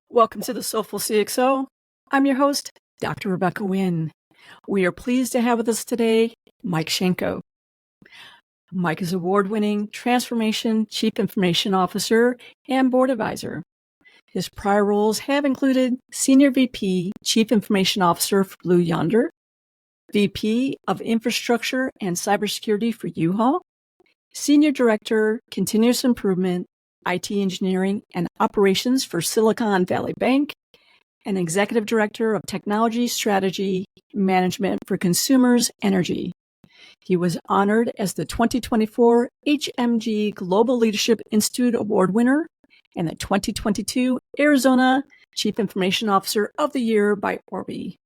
Welcome to the Soulful CXO. I'm your host, Dr. Rebecca Wynn. We are pleased to have with us today Mike Shanko. Mike is award-winning Transformation Chief Information Officer and Board Advisor. His prior roles have included Senior VP Chief Information Officer for Blue Yonder, VP of Infrastructure and Cybersecurity for U-Haul, Senior Director, Continuous Improvement, IT Engineering and Operations for Silicon Valley Bank, and Executive Director of Technology Strategy Management for Consumers Energy. He was honored as the 2024 HMG Global Leadership Institute Award winner and the 2022 Arizona Chief Information Officer of the Year by ORBIE.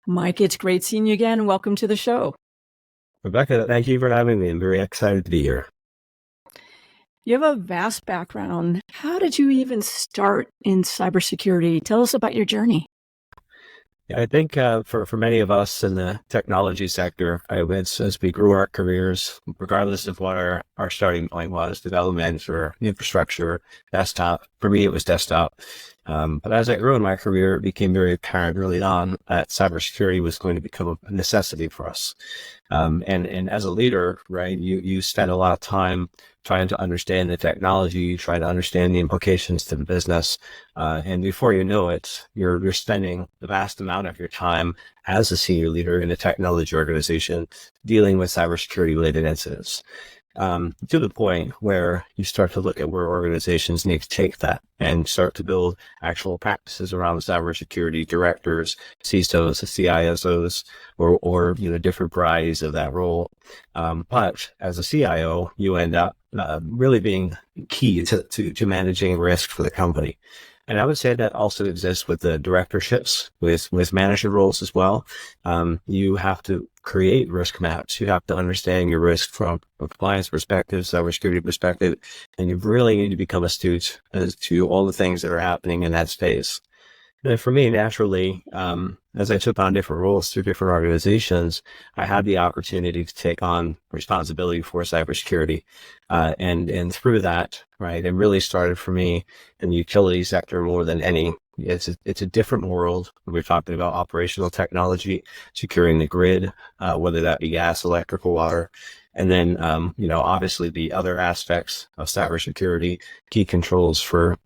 Mike, it's great seeing you again. Welcome to the show. Rebecca, thank you for having me. I'm very excited to be here. You have a vast background. How did you even start in cybersecurity? Tell us about your journey. I think for many of us in the technology sector, as we grew our careers, regardless of what our starting point was, development or infrastructure, desktop, for me it was desktop. But as I grew in my career, it became very apparent early on that cybersecurity was going to become a necessity for us. And as a leader, right, you spend a lot of time trying to understand the technology, trying to understand the implications to the business. And before you know it, you're spending the vast amount of your time as a senior leader in a technology organization dealing with cybersecurity related incidents. To the point where you start to look at where organizations need to take that and start to build actual practices around cybersecurity directors, CISOs, CISOs, or different varieties of that role. But as a CIO, you end up really being key to managing risk for the company. And I would say that also exists with the directorships, with manager roles as well. You have to create risk maps. You have to understand your risk from a compliance perspective, cybersecurity perspective, and you really need to become astute as to all the things that are happening in that space. And for me, naturally, as I took on different roles through different organizations, I had the opportunity to take on responsibility for cybersecurity. And through that, right, it really started for me in the utility sector more than any. It's a different world. We're talking about operational technology, securing the grid, whether that be gas, electrical, water. And then, obviously the other aspects of cybersecurity, key controls for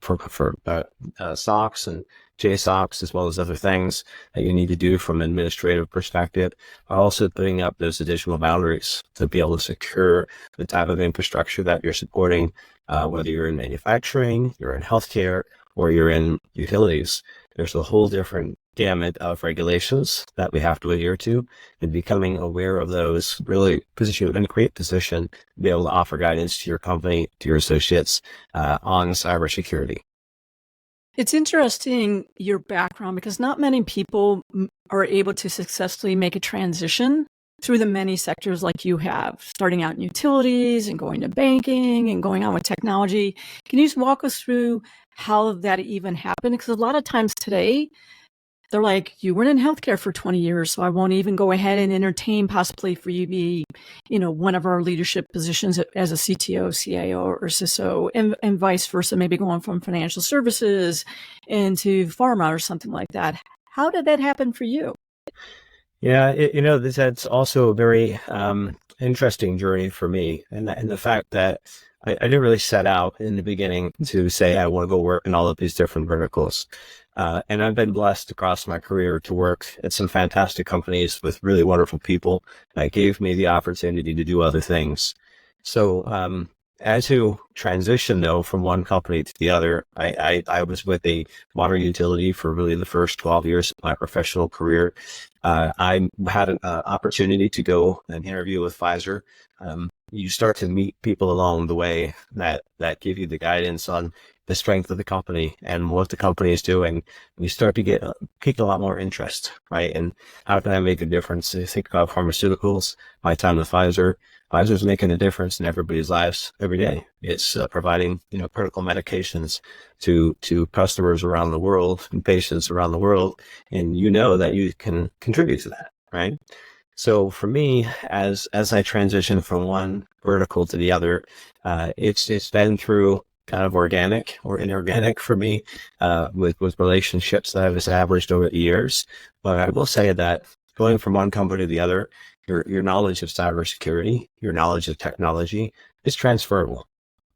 SOX and JSOX, as well as other things that you need to do from an administrative perspective, are also putting up those additional boundaries to be able to secure the type of infrastructure that you're supporting, whether you're in manufacturing, you're in healthcare, or you're in utilities. There's a whole different gamut of regulations that we have to adhere to, and becoming aware of those really puts you in a great position to be able to offer guidance to your company, to your associates on cybersecurity. It's interesting, your background, because not many people are able to successfully make a transition through the many sectors like you have, starting out in utilities and going to banking and going on with technology. Can you just walk us through how that even happened? Because a lot of times today, they're like, you weren't in healthcare for 20 years, so I won't even go ahead and entertain possibly for you to be, one of our leadership positions as a CTO, CIO, or CISO, and vice versa, maybe going from financial services into pharma or something like that. How did that happen for you? Yeah, that's also a very interesting journey for me, and the fact that I didn't really set out in the beginning to say I want to go work in all of these different verticals. And I've been blessed across my career to work at some fantastic companies with really wonderful people that gave me the opportunity to do other things. So as you transition, though, from one company to the other, I was with a water utility for really the first 12 years of my professional career. I had an opportunity to go and interview with Pfizer. You start to meet people along the way that give you the guidance on the strength of the company and what the company is doing. You start to pick a lot more interest, right? And how can I make a difference? You think about pharmaceuticals. My time with Pfizer's making a difference in everybody's lives every day. It's providing, critical medications to customers around the world and patients around the world. And that you can contribute to that, right? So for me, as I transition from one vertical to the other, it's been through kind of organic or inorganic for me, with relationships that I've established over the years. But I will say that going from one company to the other, your knowledge of cybersecurity, your knowledge of technology is transferable.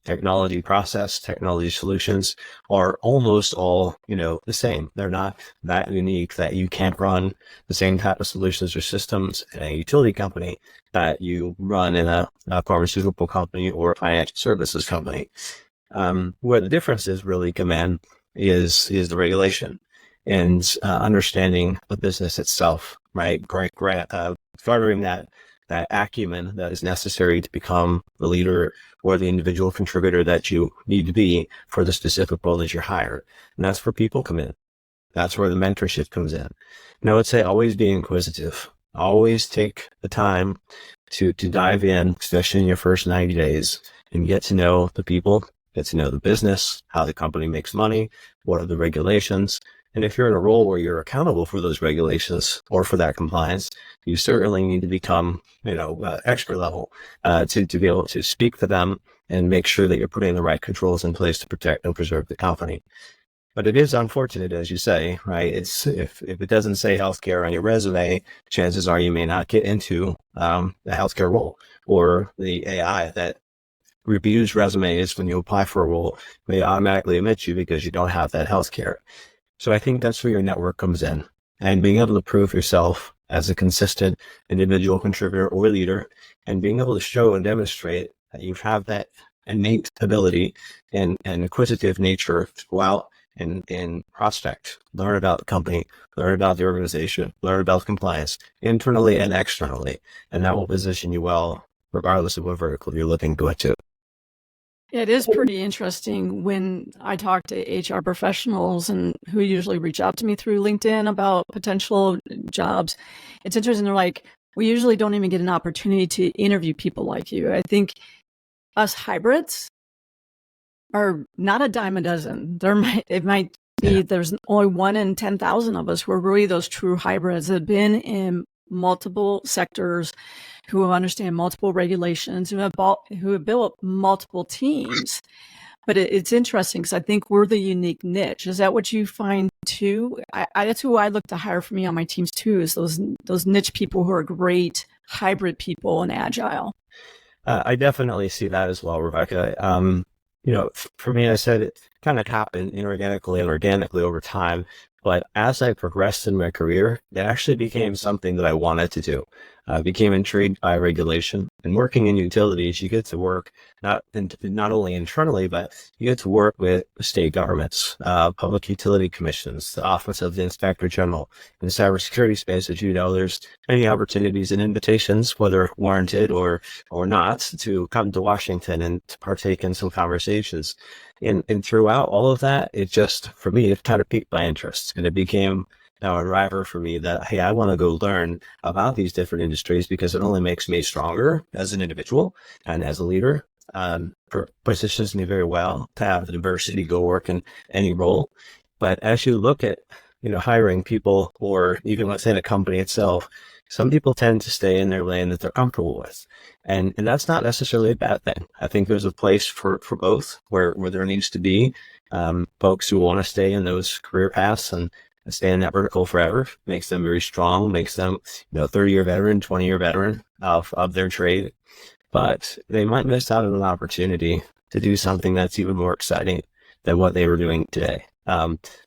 Technology process, technology solutions are almost all, the same. They're not that unique that you can't run the same type of solutions or systems in a utility company that you run in a pharmaceutical company or a financial services company. Where the differences really come in is the regulation and understanding the business itself, right? Garnering that acumen that is necessary to become the leader or the individual contributor that you need to be for the specific role that you're hired. And that's where people come in. That's where the mentorship comes in. I would say always be inquisitive. Always take the time to dive in, especially in your first 90 days, and get to know the people, get to know the business, how the company makes money, what are the regulations. And if you're in a role where you're accountable for those regulations or for that compliance, you certainly need to become, expert level, to be able to speak to them and make sure that you're putting the right controls in place to protect and preserve the company. But it is unfortunate, as you say, right? It's if it doesn't say healthcare on your resume, chances are you may not get into the healthcare role, or the AI that reviews resumes when you apply for a role may automatically omit you because you don't have that healthcare. So I think that's where your network comes in, and being able to prove yourself as a consistent individual contributor or leader, and being able to show and demonstrate that you have that innate ability and inquisitive nature to go out and prospect, learn about the company, learn about the organization, learn about compliance internally and externally. And that will position you well, regardless of what vertical you're looking to go to. It is pretty interesting when I talk to HR professionals and who usually reach out to me through LinkedIn about potential jobs. It's interesting. They're like, we usually don't even get an opportunity to interview people like you. I think us hybrids are not a dime a dozen. It might be there's only 1 in 10,000 of us who are really those true hybrids that have been in multiple sectors, who understand multiple regulations, who have built multiple teams. But it's interesting because I think we're the unique niche. Is that what you find too? That's who I look to hire for me on my teams too, is those niche people who are great hybrid people and agile. I definitely see that as well, Rebecca. For me, I said it kind of happened inorganically and organically over time. But as I progressed in my career, it actually became something that I wanted to do. I became intrigued by regulation, and working in utilities, you get to work not only internally, but you get to work with state governments, public utility commissions, the Office of the Inspector General. In the cybersecurity space, as you know, there's many opportunities and invitations, whether warranted or not, to come to Washington and to partake in some conversations. And throughout all of that, for me, it kind of piqued my interest, and it became now a driver for me that, hey, I want to go learn about these different industries because it only makes me stronger as an individual and as a leader. Positions me very well to have the diversity go work in any role. But as you look at, hiring people, or even within a company itself, some people tend to stay in their lane that they're comfortable with. And that's not necessarily a bad thing. I think there's a place for both where there needs to be folks who want to stay in those career paths and stay in that vertical forever. Makes them very strong, makes them 30-year veteran, 20-year veteran of their trade. But they might miss out on an opportunity to do something that's even more exciting than what they were doing today.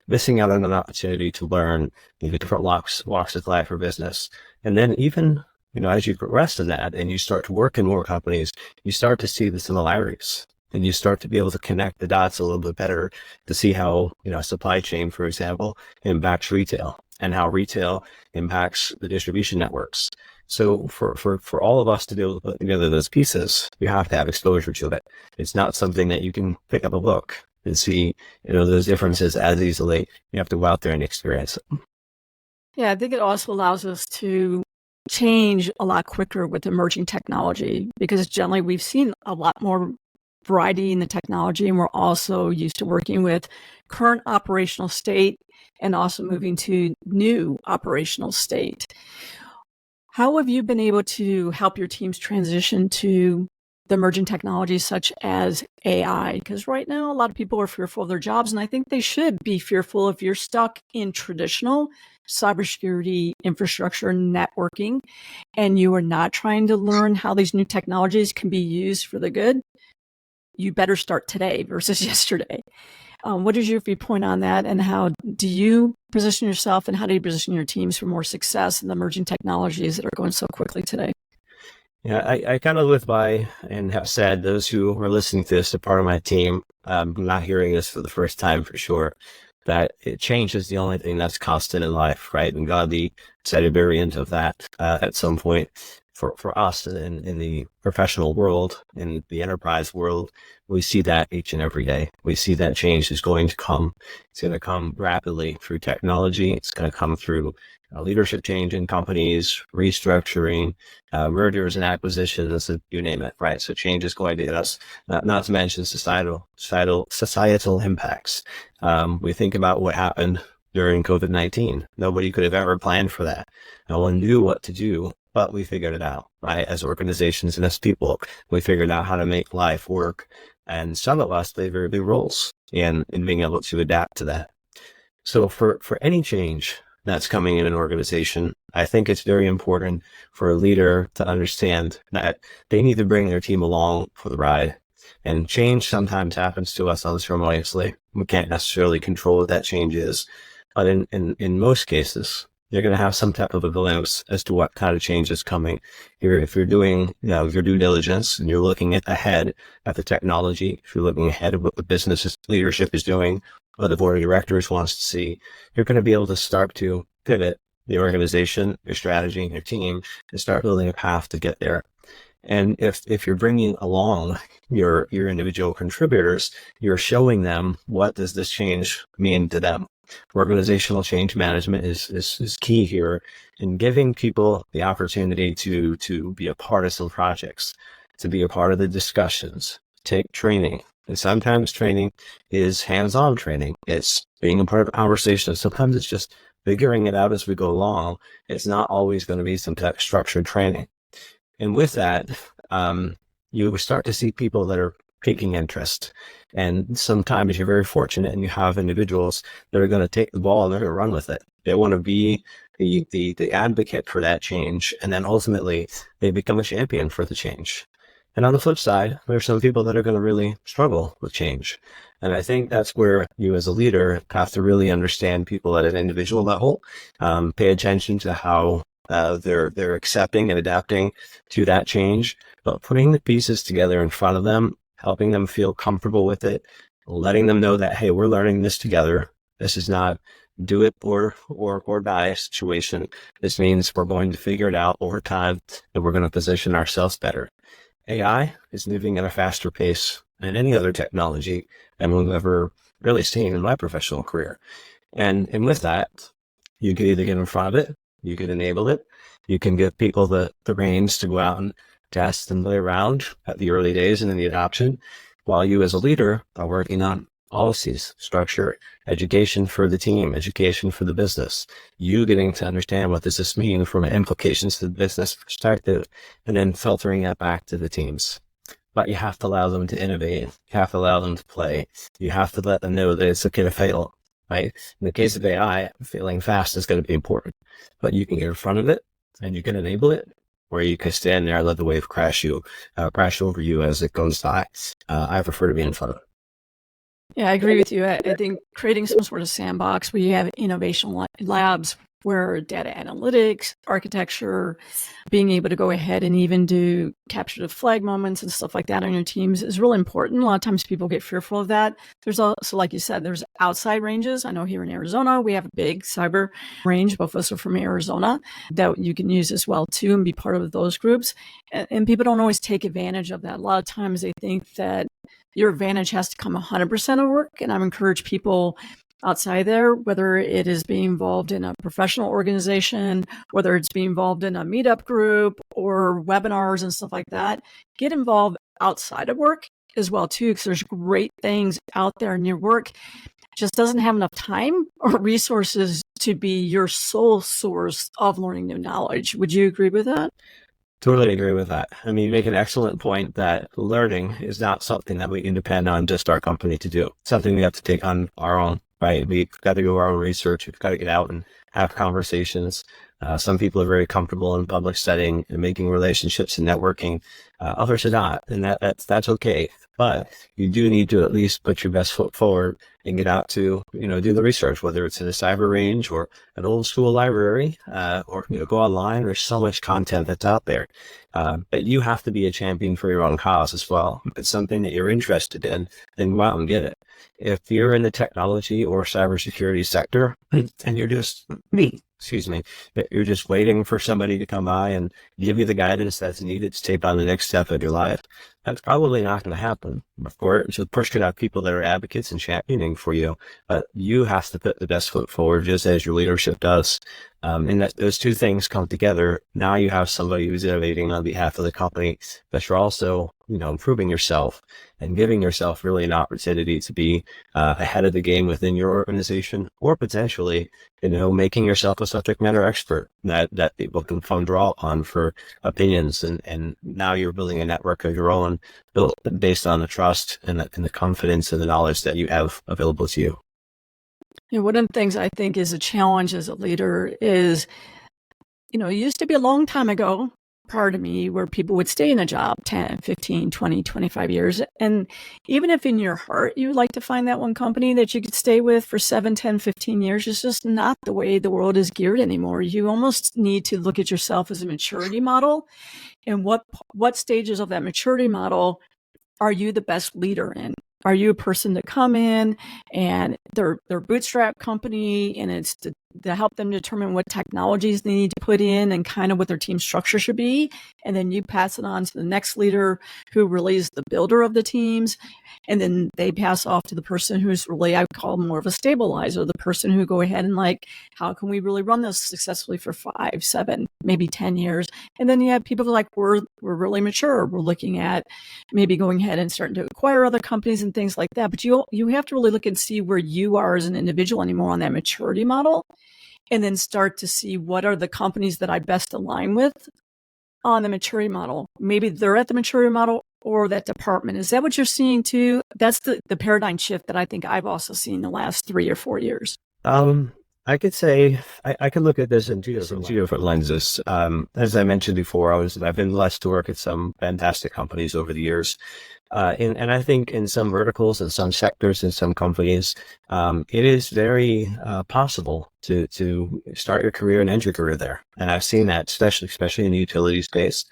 Missing out on an opportunity to learn different walks of life or business. And then even, as you progress in that and you start to work in more companies, you start to see the similarities, and you start to be able to connect the dots a little bit better to see how, supply chain, for example, impacts retail, and how retail impacts the distribution networks. So for all of us to be able to put together those pieces, you have to have exposure to it. It's not something that you can pick up a book and see, those differences as easily. You have to go out there and experience it. Yeah, I think it also allows us to change a lot quicker with emerging technology, because generally we've seen a lot more variety in the technology, and we're also used to working with current operational state and also moving to new operational state. How have you been able to help your teams transition to the emerging technologies such as AI? Because right now, a lot of people are fearful of their jobs, and I think they should be fearful if you're stuck in traditional cybersecurity, infrastructure, networking, and you are not trying to learn how these new technologies can be used for the good. You better start today versus yesterday. What is your viewpoint on that, and how do you position yourself, and how do you position your teams for more success in the emerging technologies that are going so quickly today? Yeah, I kind of live by and have said, those who are listening to this are part of my team, not hearing this for the first time for sure, that change is the only thing that's constant in life, right? And Gandhi said a variant of that at some point. For us in the professional world, in the enterprise world, we see that each and every day. We see that change is going to come. It's going to come rapidly through technology. It's going to come through leadership change in companies, restructuring, mergers and acquisitions, you name it, right? So change is going to hit us, not to mention societal impacts. We think about what happened during COVID-19. Nobody could have ever planned for that. No one knew what to do, but we figured it out, right? As organizations and as people, we figured out how to make life work. And some of us play very big roles in being able to adapt to that. So for any change that's coming in an organization, I think it's very important for a leader to understand that they need to bring their team along for the ride. And change sometimes happens to us unceremoniously. We can't necessarily control what that change is. But in most cases, you're going to have some type of a glimpse as to what kind of change is coming. If you're doing your due diligence and you're looking ahead at the technology, if you're looking ahead at what the business leadership is doing, what the board of directors wants to see, you're going to be able to start to pivot the organization, your strategy, and your team, and start building a path to get there. And if you're bringing along your individual contributors, you're showing them, what does this change mean to them? Organizational change management is key here in giving people the opportunity to be a part of some projects, to be a part of the discussions, take training. And sometimes training is hands-on training. It's being a part of a conversation. Sometimes it's just figuring it out as we go along. It's not always going to be some type of structured training. And with that, you start to see people that are taking interest. And sometimes you're very fortunate and you have individuals that are going to take the ball and they're going to run with it. They want to be the advocate for that change. And then ultimately they become a champion for the change. And on the flip side, there's some people that are going to really struggle with change. And I think that's where you as a leader have to really understand people at an individual level, pay attention to how they're accepting and adapting to that change, but putting the pieces together in front of them, helping them feel comfortable with it, letting them know that, hey, we're learning this together. This is not do it or die situation. This means we're going to figure it out over time and we're going to position ourselves better. AI is moving at a faster pace than any other technology than we've ever really seen in my professional career. And with that, you can either get in front of it, you can enable it, you can give people the reins to go out and test and play around at the early days and in the adoption, while you as a leader are working on policies, structure, education for the team, education for the business, you getting to understand what does this mean from an implications to the business perspective, and then filtering that back to the teams. But you have to allow them to innovate. You have to allow them to play. You have to let them know that it's okay to fail, right? In the case of AI, failing fast is going to be important, but you can get in front of it and you can enable it, or you can stand there and let the wave crash over you as it goes by. I prefer to be in front of it. Yeah, I agree with you. I think creating some sort of sandbox where you have innovation labs where data analytics, architecture, being able to go ahead and even do capture the flag moments and stuff like that on your teams is really important. A lot of times people get fearful of that. There's also, like you said, there's outside ranges. I know here in Arizona, we have a big cyber range. Both of us are from Arizona that you can use as well too and be part of those groups. And people don't always take advantage of that. A lot of times they think that your advantage has to come 100% of work. And I've encouraged people outside there, whether it is being involved in a professional organization, whether it's being involved in a meetup group or webinars and stuff like that, get involved outside of work as well too, because there's great things out there in your work. Just doesn't have enough time or resources to be your sole source of learning new knowledge. Would you agree with that? Totally agree with that. I mean, you make an excellent point that learning is not something that we can depend on just our company to do. It's something we have to take on our own, right? We've got to do our own research. We've got to get out and have conversations. Some people are very comfortable in public setting and making relationships and networking. Others are not, and that's okay. But you do need to at least put your best foot forward and get out to, do the research, whether it's in a cyber range or an old school library, or, go online. There's so much content that's out there. But you have to be a champion for your own cause as well. If it's something that you're interested in, then go out and get it. If you're in the technology or cybersecurity sector and you're just you're just waiting for somebody to come by and give you the guidance that's needed to take on the next step of your life, that's probably not going to happen. Of course, could have people that are advocates and championing for you, but you have to put the best foot forward, just as your leadership does. And that those two things come together. Now you have somebody who's innovating on behalf of the company, but you're also, improving yourself and giving yourself really an opportunity to be ahead of the game within your organization, or potentially, making yourself a subject matter expert that people can draw upon for opinions. And now you're building a network of your own, built based on the trust and the confidence and the knowledge that you have available to you. One of the things I think is a challenge as a leader is, it used to be a long time ago, prior to me, where people would stay in a job 10, 15, 20, 25 years. And even if in your heart you would like to find that one company that you could stay with for 7, 10, 15 years, it's just not the way the world is geared anymore. You almost need to look at yourself as a maturity model. And what stages of that maturity model are you the best leader in? Are you a person to come in and they're bootstrap company, and it's to help them determine what technologies they need to put in and kind of what their team structure should be? And then you pass it on to the next leader who really is the builder of the teams. And then they pass off to the person who's really, I would call more of a stabilizer, the person who go ahead and how can we really run this successfully for 5, 7, maybe 10 years? And then you have people like, we're really mature. We're looking at maybe going ahead and starting to acquire other companies and things like that. But you have to really look and see where you are as an individual anymore on that maturity model, and then start to see what are the companies that I best align with on the maturity model. Maybe they're at the maturity model or that department. Is that what you're seeing too? That's the paradigm shift that I think I've also seen the last 3 or 4 years. I could say I could look at this in two different lenses. As I mentioned before, I've been blessed to work at some fantastic companies over the years. And I think in some verticals and some sectors and some companies, it is very possible to start your career and end your career there. And I've seen that, especially in the utility space.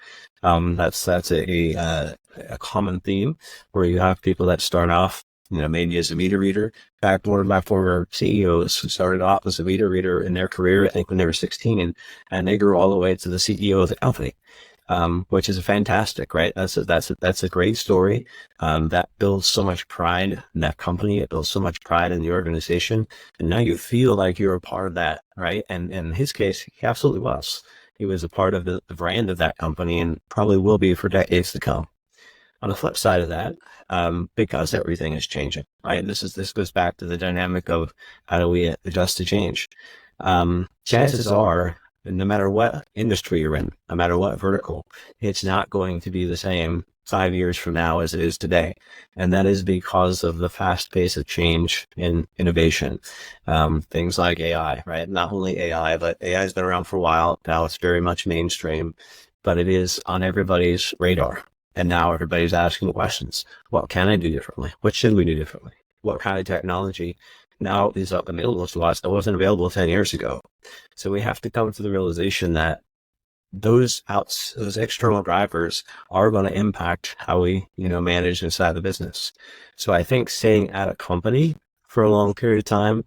That's a common theme, where you have people that start off, maybe as a meter reader. In fact, one of my former CEOs started off as a meter reader in their career, I think when they were 16, and they grew all the way to the CEO of the company. Which is fantastic, right? That's a great story. That builds so much pride in that company. It builds so much pride in the organization. And now you feel like you're a part of that, right? And in his case, he absolutely was. He was a part of the brand of that company, and probably will be for decades to come. On the flip side of that, because everything is changing, right? This goes back to the dynamic of how do we adjust to change. Chances are, no matter what industry you're in, no matter what vertical, it's not going to be the same 5 years from now as it is today. And that is because of the fast pace of change in innovation. Things like AI, right? Not only AI, but AI has been around for a while. Now it's very much mainstream, but it is on everybody's radar. And now everybody's asking questions. What can I do differently? What should we do differently? What kind of technology now is available to us that wasn't available 10 years ago? So we have to come to the realization that those external drivers are going to impact how we, manage inside the business. So I think staying at a company for a long period of time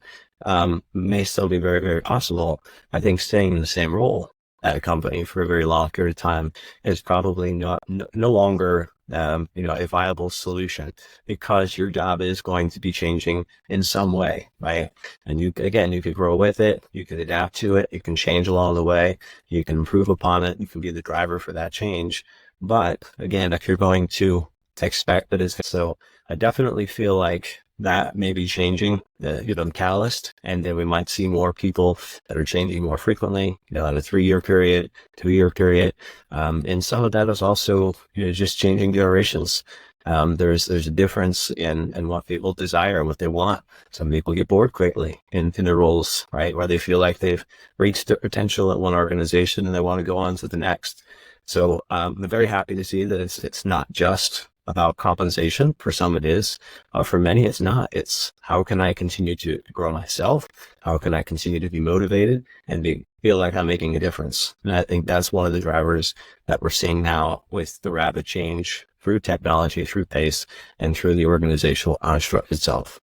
may still be very, very possible. I think staying in the same role at a company for a very long period of time is probably no longer a viable solution, because your job is going to be changing in some way, right? And you could grow with it, you could adapt to it, you can change along the way, you can improve upon it, you can be the driver for that change. But again, if you're going to expect that so I definitely feel like that may be changing, the catalyst, and then we might see more people that are changing more frequently, in a 3-year period, 2-year period. And some of that is also, just changing generations. There's a difference in what people desire and what they want. Some people get bored quickly in their roles, right? Where they feel like they've reached their potential at one organization and they want to go on to the next. So I'm very happy to see that it's not just about compensation. For some it is. For many it's not. It's how can I continue to grow myself? How can I continue to be motivated and feel like I'm making a difference? And I think that's one of the drivers that we're seeing now with the rapid change through technology, through pace, and through the organizational construct itself.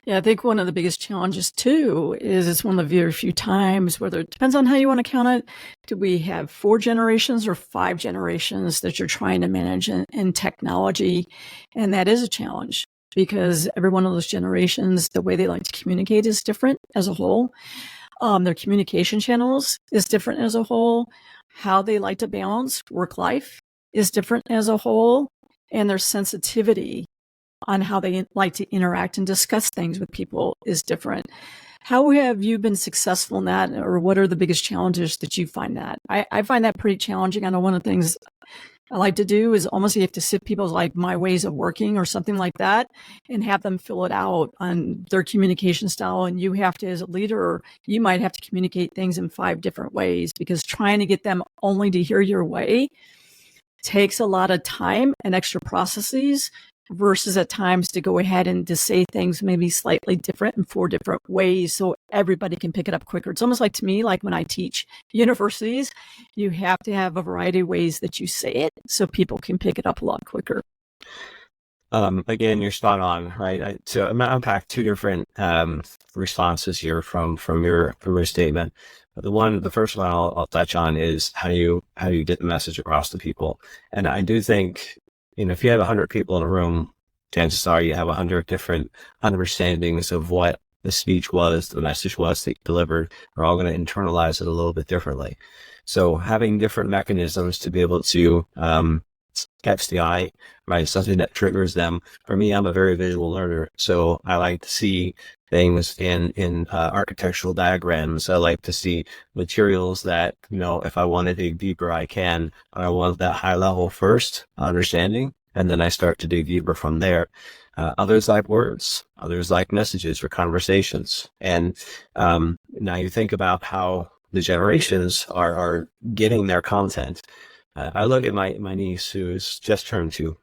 Yeah, I think one of the biggest challenges too is it's one of the very few times, whether it depends on how you want to count it. Do we have 4 generations or 5 generations that you're trying to manage in technology? And that is a challenge because every one of those generations, the way they like to communicate is different as a whole. Their communication channels is different as a whole. How they like to balance work-life is different as a whole. And their sensitivity on how they like to interact and discuss things with people is different. How have you been successful in that, or what are the biggest challenges that you find that? I find that pretty challenging. I know one of the things I like to do is almost you have to sit people's like my ways of working or something like that and have them fill it out on their communication style. And you have to, as a leader, you might have to communicate things in 5 different ways because trying to get them only to hear your way takes a lot of time and extra processes versus at times to go ahead and to say things maybe slightly different in 4 different ways so everybody can pick it up quicker. It's almost like to me, like when I teach universities, you have to have a variety of ways that you say it so people can pick it up a lot quicker. Again, you're spot on, right? So I'm going to unpack 2 different responses here from your statement. The first one I'll touch on is how you get the message across to people. And I do think, if you have 100 people in a room, chances are you have 100 different understandings of what the speech was, the message was that you delivered. We're all going to internalize it a little bit differently. So having different mechanisms to be able to catch the eye, right? Something that triggers them. For me, I'm a very visual learner, so I like to see things in architectural diagrams. I like to see materials that, if I want to dig deeper, I can. I want that high level first understanding, and then I start to dig deeper from there. Others like words, others like messages or conversations. And now you think about how the generations are getting their content. I look at my niece who's just turned 2,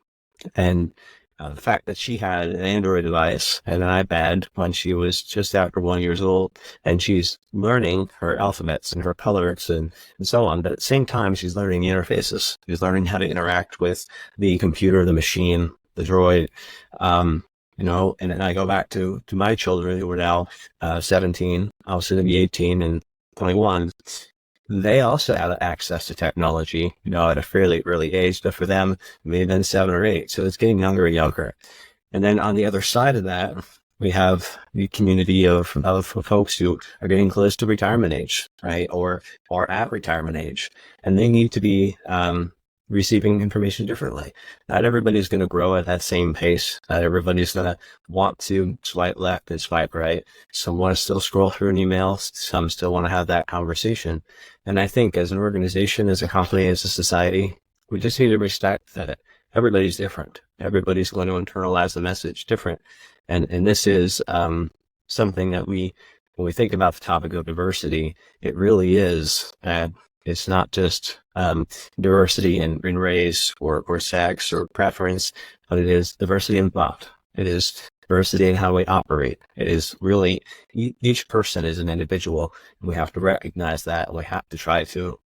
and the fact that she had an Android device and an iPad when she was just after 1 year old, and she's learning her alphabets and her colors and so on. But at the same time, she's learning interfaces. She's learning how to interact with the computer, the machine, the droid. And then I go back to my children who are now 17, I'll soon be 18 and 21. They also have access to technology, at a fairly early age, but for them, maybe then 7 or 8. So it's getting younger and younger. And then on the other side of that, we have the community of folks who are getting close to retirement age, right? Or at retirement age. And they need to be receiving information differently. Not everybody's going to grow at that same pace. Not everybody's going to want to swipe left and swipe right. Some want to still scroll through an email. Some still want to have that conversation. And I think as an organization, as a company, as a society, we just need to respect that everybody's different. Everybody's going to internalize the message different. And this is something that when we think about the topic of diversity, it really is it's not just diversity in race or sex or preference, but it is diversity in thought. It is diversity in how we operate. It is really each person is an individual. We have to recognize that. We have to try to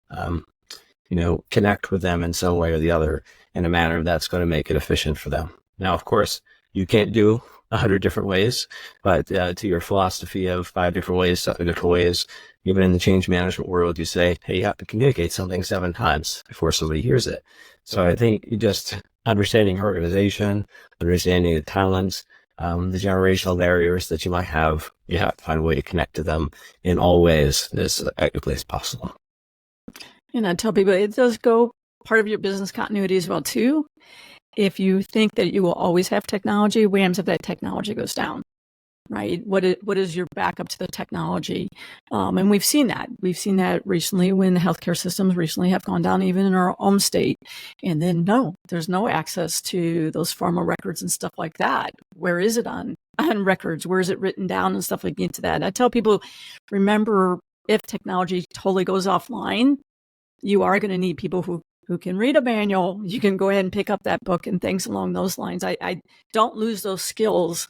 connect with them in some way or the other in a manner that's going to make it efficient for them. Now, of course, you can't do 100 different ways, but to your philosophy of 5 different ways, 7 different ways, even in the change management world, you say, hey, you have to communicate something 7 times before somebody hears it. So I think you just understanding organization, understanding the talents, the generational barriers that you might have, you have to find a way to connect to them in all ways as effectively as possible. And I tell people it does go part of your business continuity as well too. If you think that you will always have technology, what happens if that technology goes down? Right? What is your backup to the technology? And we've seen that. We've seen that recently when the healthcare systems recently have gone down, even in our home state. And then there's no access to those pharma records and stuff like that. Where is it on records? Where is it written down and stuff like into that? And I tell people, remember, if technology totally goes offline, you are going to need people who can read a manual. You can go ahead and pick up that book and things along those lines. I don't lose those skills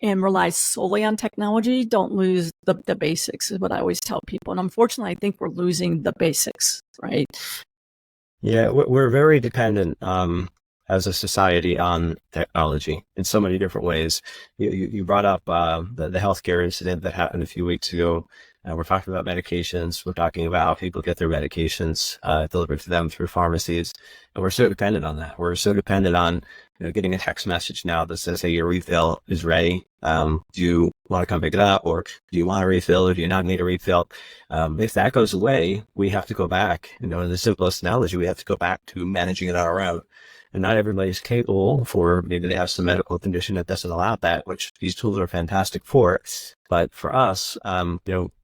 and rely solely on technology. Don't lose the basics is what I always tell people. And unfortunately, I think we're losing the basics, right? Yeah, we're very dependent as a society on technology in so many different ways. You brought up the healthcare incident that happened a few weeks ago. We're talking about medications. We're talking about how people get their medications delivered to them through pharmacies. And we're so dependent on that. We're so dependent on getting a text message now that says, hey, your refill is ready. Do you want to come pick it up? Or do you want a refill? Or do you not need a refill? If that goes away, we have to go back. In the simplest analogy, we have to go back to managing it on our own. And not everybody's capable for, maybe they have some medical condition that doesn't allow that, which these tools are fantastic for. But for us,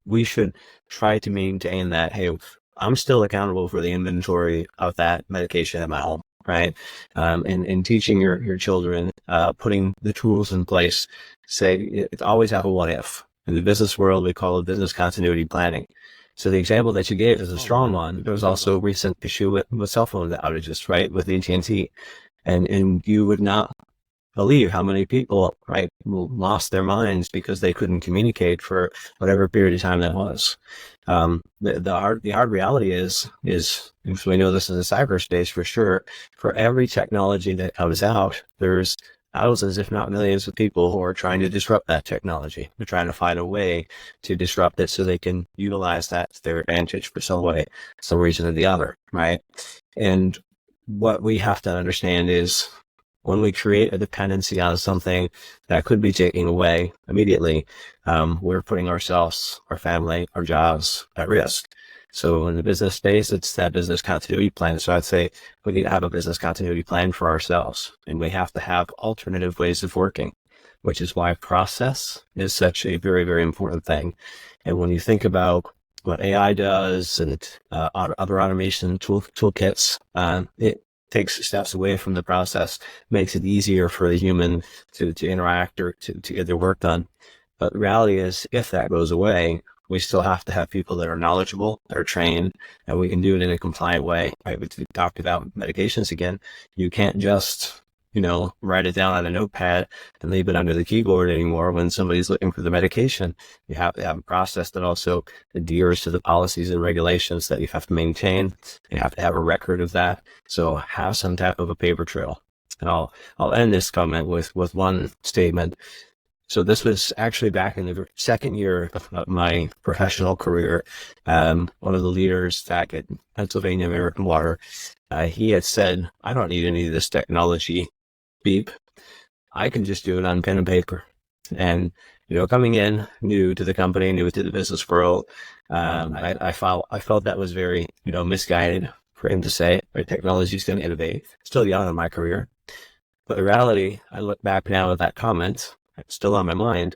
we should try to maintain that, hey, I'm still accountable for the inventory of that medication at my home, right? And teaching your children, putting the tools in place, say, it's always have a what if. In the business world, we call it business continuity planning. So the example that you gave is a strong one. There was also a recent issue with cell phone outages, right, with AT&T. And you would not believe how many people, right, lost their minds because they couldn't communicate for whatever period of time that was. The hard reality is we know this in the cyberspace for sure, for every technology that comes out, there's thousands, if not millions of people who are trying to disrupt that technology. They're trying to find a way to disrupt it so they can utilize that to their advantage for some way, some reason or the other, right? And what we have to understand is when we create a dependency on something that could be taken away immediately, we're putting ourselves, our family, our jobs at risk. So in the business space, it's that business continuity plan. So I'd say we need to have a business continuity plan for ourselves, and we have to have alternative ways of working, which is why process is such a very, very important thing. And when you think about what AI does and other automation toolkits, it takes steps away from the process, makes it easier for the human to interact or to get their work done. But the reality is, if that goes away, we still have to have people that are knowledgeable, that are trained, and we can do it in a compliant way. Right? We talked about medications again. You can't just, write it down on a notepad and leave it under the keyboard anymore when somebody's looking for the medication. You have to have a process that also adheres to the policies and regulations that you have to maintain. You have to have a record of that. So have some type of a paper trail. And I'll end this comment with one statement. So this was actually back in the second year of my professional career. One of the leaders back at Pennsylvania American Water, he had said, I don't need any of this technology beep. I can just do it on pen and paper. And, coming in new to the company, new to the business world, I felt that was very, misguided for him to say, right, technology is going to innovate. Still young in my career. But the reality, I look back now at that comment, it's still on my mind.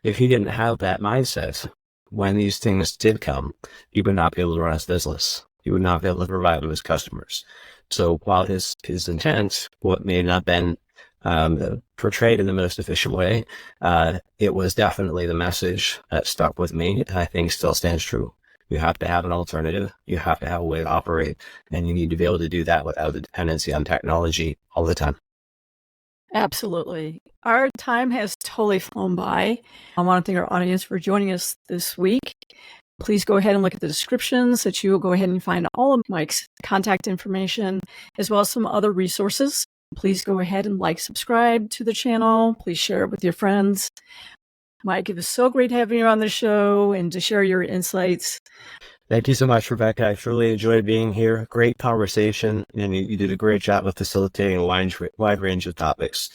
If he didn't have that mindset, when these things did come, he would not be able to run his business. He would not be able to provide to his customers. So while his intent, what may not have been portrayed in the most efficient way, it was definitely the message that stuck with me, and I think still stands true. You have to have an alternative. You have to have a way to operate, and you need to be able to do that without the dependency on technology all the time. Absolutely. Our time has totally flown by. I want to thank our audience for joining us this week. Please go ahead and look at the descriptions that you will go ahead and find all of Mike's contact information, as well as some other resources. Please go ahead and subscribe to the channel. Please share it with your friends. Mike, it was so great having you on the show and to share your insights. Thank you so much, Rebecca. I truly enjoyed being here. Great conversation, and you did a great job of facilitating a wide range of topics.